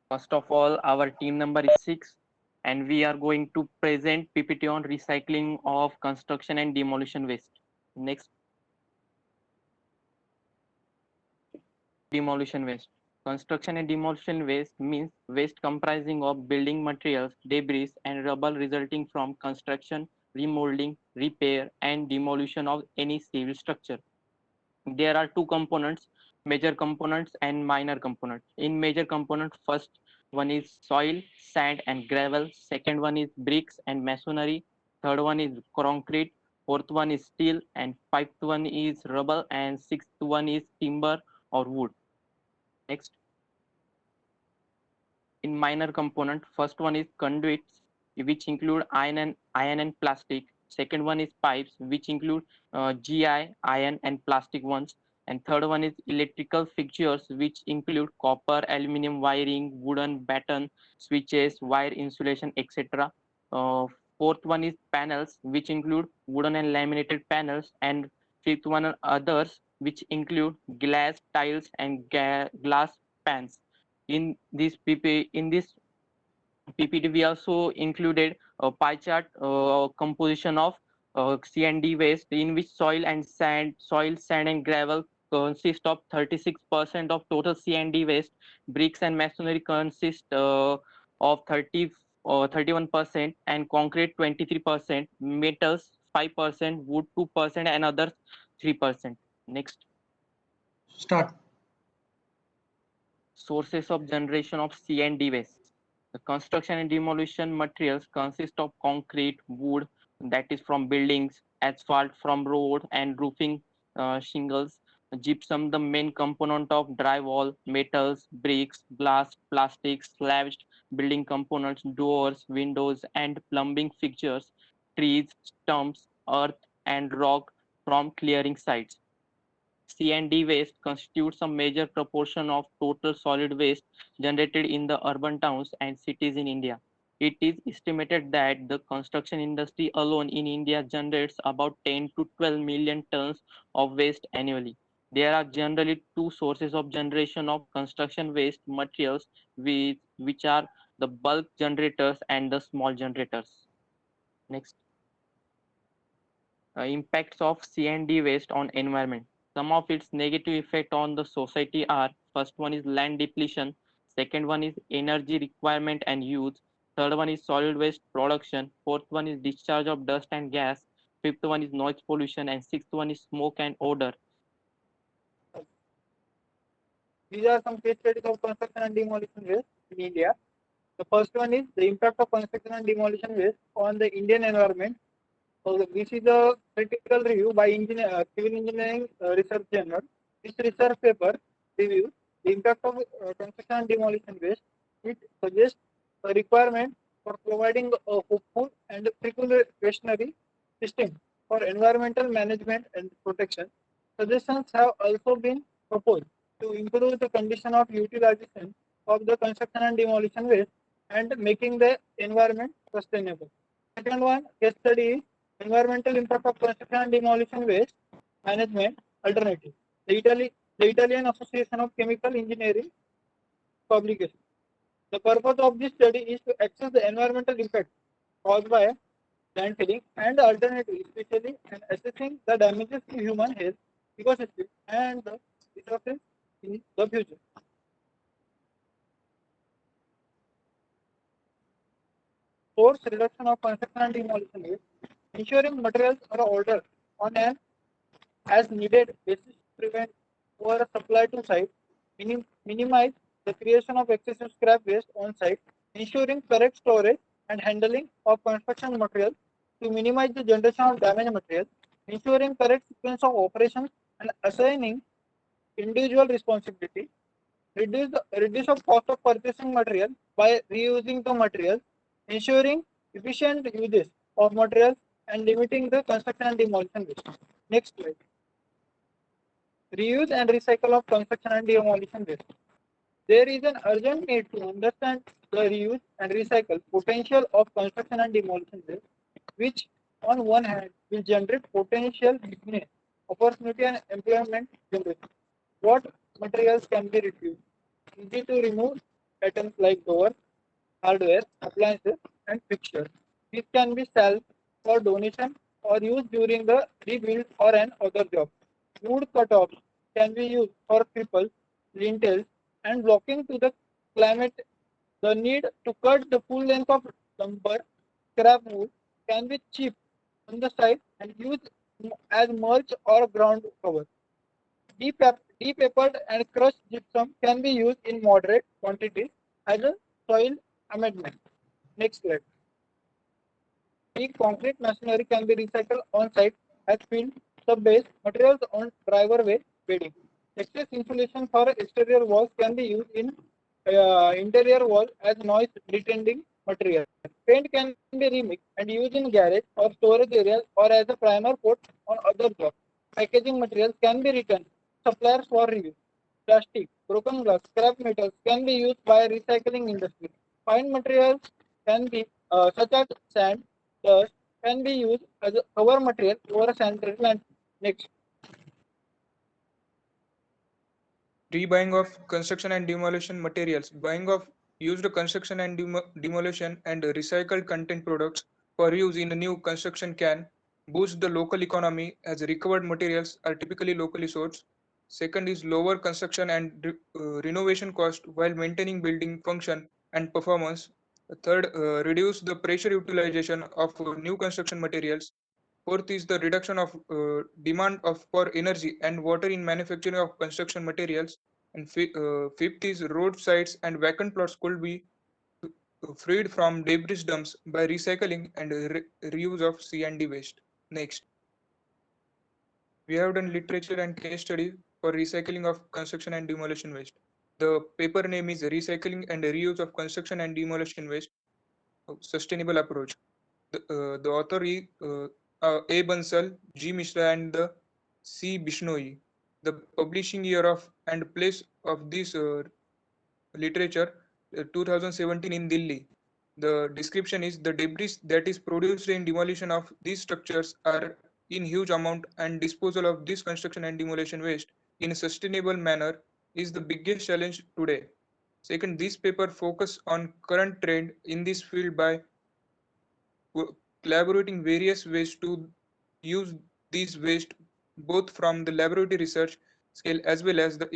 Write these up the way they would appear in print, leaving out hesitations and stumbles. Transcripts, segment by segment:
First of all, our team number is 6, and we are going to present PPT on recycling of construction and demolition waste. Next, demolition waste. Construction and demolition waste means waste comprising of building materials, debris, and rubble resulting from construction, remolding, repair, and demolition of any civil structure. There are two components, major components and minor components. In major component, first one is soil, sand and gravel, second one is bricks and masonry, third one is concrete, fourth one is steel, and fifth one is rubble, and sixth one is timber or wood. Next, in minor component, first one is conduits, which include iron and plastic. Second one is pipes, which include gi, iron and plastic ones. And third one is electrical fixtures, which include copper, aluminum wiring, wooden batten, switches, wire insulation, etc. Fourth one is panels, which include wooden and laminated panels. And fifth one are others, which include glass tiles and glass pans. In this PPT, we also included a pie chart composition of C&D waste, in which soil, sand, and gravel consist of 36% of total C&D waste. Bricks and masonry consist of 31%, and concrete 23%, metals 5%, wood 2%, and others 3%. Next, Start. sources of generation of C&D waste. The construction and demolition materials consist of concrete, wood, that is from buildings, asphalt from road and roofing shingles, gypsum, the main component of drywall, metals, bricks, glass, plastic, slabs, building components, doors, windows, and plumbing fixtures, trees, stumps, earth, and rock from clearing sites. C&D waste constitutes a major proportion of total solid waste generated in the urban towns and cities in India. It is estimated that the construction industry alone in India generates about 10 to 12 million tons of waste annually. There are generally two sources of generation of construction waste materials, which are the bulk generators and the small generators. Next, impacts of C&D waste on environment. Some of its negative effect on the society are: first one is land depletion, second one is energy requirement and use, third one is solid waste production, fourth one is discharge of dust and gas, fifth one is noise pollution, and sixth one is smoke and odor. These are some case studies of construction and demolition waste in India. The first one is the impact of construction and demolition waste on the Indian environment. So this is a critical review by Civil Engineering Research Journal. This research paper reviews the impact of construction and demolition waste. It suggests a requirement for providing a hopeful and precautionary system for environmental management and protection. Suggestions have also been proposed to improve the condition of utilization of the construction and demolition waste and making the environment sustainable. Second one, case study is environmental impact of construction and demolition waste management alternative. The Italian Association of Chemical Engineering publication. The purpose of this study is to assess the environmental impact caused by landfilling and the alternative, especially in assessing the damages to human health, ecosystem, and the resources in the future. Force reduction of construction and demolition waste, ensuring materials are ordered on an as needed basis to prevent over supply to site, minimize the creation of excessive scrap waste on site, ensuring correct storage and handling of construction materials to minimize the generation of damaged materials, ensuring correct sequence of operations and assigning individual responsibility, reduce of cost of purchasing material by reusing the materials, ensuring efficient uses of materials and limiting the construction and demolition waste. Next slide. Reuse and recycle of construction and demolition waste. There is an urgent need to understand the reuse and recycle potential of construction and demolition waste, which on one hand will generate potential business opportunity and employment generation. What materials can be reduced? Easy to remove items like door, hardware, appliances, and fixtures. These can be sold for donation or used during the rebuild or an other job. Wood cut-offs can be used for cripples, lintels, and blocking to the climate. The need to cut the full length of lumber, scrap wood can be cheap on the side and used as mulch or ground cover. Depapered and crushed gypsum can be used in moderate quantities as a soil amendment. Next slide. Weak concrete masonry can be recycled on site as field, sub-base materials on driveway bedding. Excess insulation for exterior walls can be used in interior wall as noise retaining material. Paint can be remixed and used in garage or storage areas or as a primer coat on other jobs. Packaging materials can be returned suppliers for reuse. Plastic, broken glass, scrap metals can be used by recycling industry. Fine materials can be such as sand, dust can be used as a cover material over a sanitary plant. Next, Rebuying of construction and demolition materials. Buying of used construction and demolition and recycled content products for use in a new construction can boost the local economy as recovered materials are typically locally sourced. Second is lower construction and renovation cost while maintaining building function and performance. Third, reduce the pressure utilization of new construction materials. Fourth is the reduction of demand for energy and water in manufacturing of construction materials. And fifth is roadsides and vacant plots could be freed from debris dumps by recycling and reuse of C&D waste. Next, we have done literature and case study for recycling of construction and demolition waste. The paper name is Recycling and Reuse of Construction and Demolition Waste, Sustainable Approach. The author is A. Bansal, G. Mishra, and the C. Bishnoi. The publishing year of and place of this literature 2017 in Delhi. The description is the debris that is produced in demolition of these structures are in huge amount and disposal of this construction and demolition waste in a sustainable manner is the biggest challenge today. Second, this paper focus on current trend in this field by collaborating various ways to use these waste both from the laboratory research scale as well as the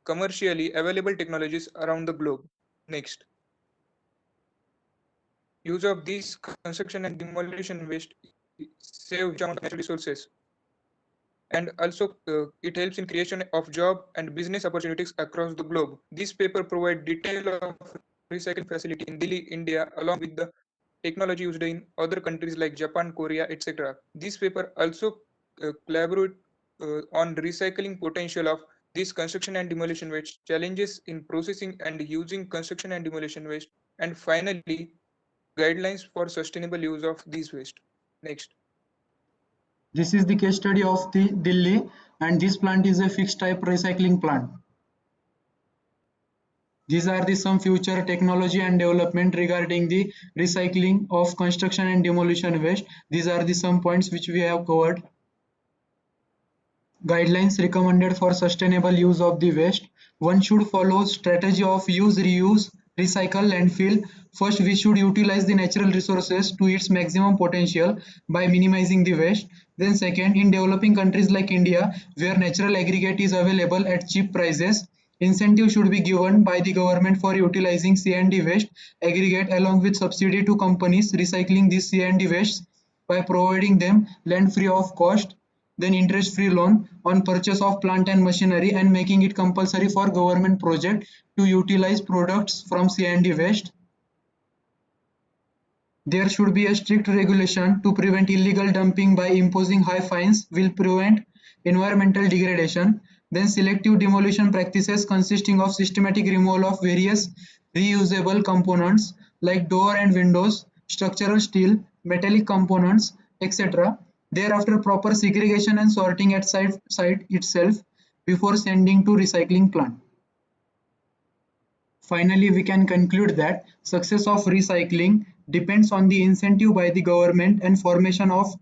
commercially available technologies around the globe. Next, use of these construction and demolition waste save huge amount of natural resources and also it helps in creation of job and business opportunities across the globe. This paper provides detail of recycling facility in Delhi, India, along with the technology used in other countries like Japan, Korea, etc. This paper also collaborate on recycling potential of this construction and demolition waste, challenges in processing and using construction and demolition waste, and finally, guidelines for sustainable use of these waste. Next. This is the case study of the Delhi, and this plant is a fixed type recycling plant. These are the some future technology and development regarding the recycling of construction and demolition waste. These are the some points which we have covered. Guidelines recommended for sustainable use of the waste. One should follow strategy of use, reuse, recycle, landfill. First, we should utilize the natural resources to its maximum potential by minimizing the waste. Then second, in developing countries like India, where natural aggregate is available at cheap prices, incentive should be given by the government for utilizing C&D waste aggregate along with subsidy to companies recycling this C&D waste by providing them land free of cost, then interest-free loan on purchase of plant and machinery, and making it compulsory for government project to utilize products from C&D waste. There should be a strict regulation to prevent illegal dumping by imposing high fines will prevent environmental degradation. Then selective demolition practices consisting of systematic removal of various reusable components like door and windows, structural steel, metallic components, etc. Thereafter proper segregation and sorting at site itself before sending to recycling plant. Finally, we can conclude that success of recycling depends on the incentive by the government and formation of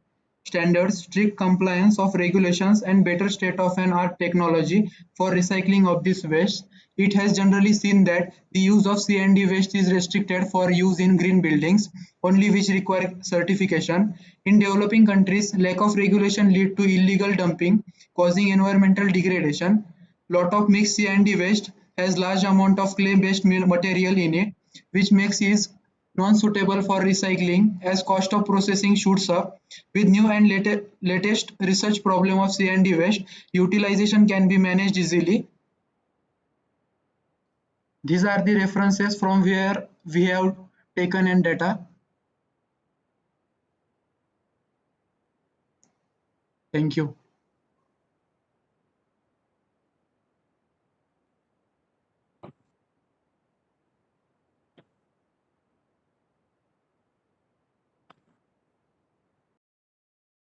standards, strict compliance of regulations, and better state-of-the-art technology for recycling of this waste. It has generally seen that the use of C&D waste is restricted for use in green buildings, only which require certification. In developing countries, lack of regulation lead to illegal dumping, causing environmental degradation. Lot of mixed C&D waste has large amount of clay-based material in it, which makes it non-suitable for recycling as cost of processing shoots up. With new and latest research problem of C&D waste, utilization can be managed easily. These are the references from where we have taken in data. Thank you.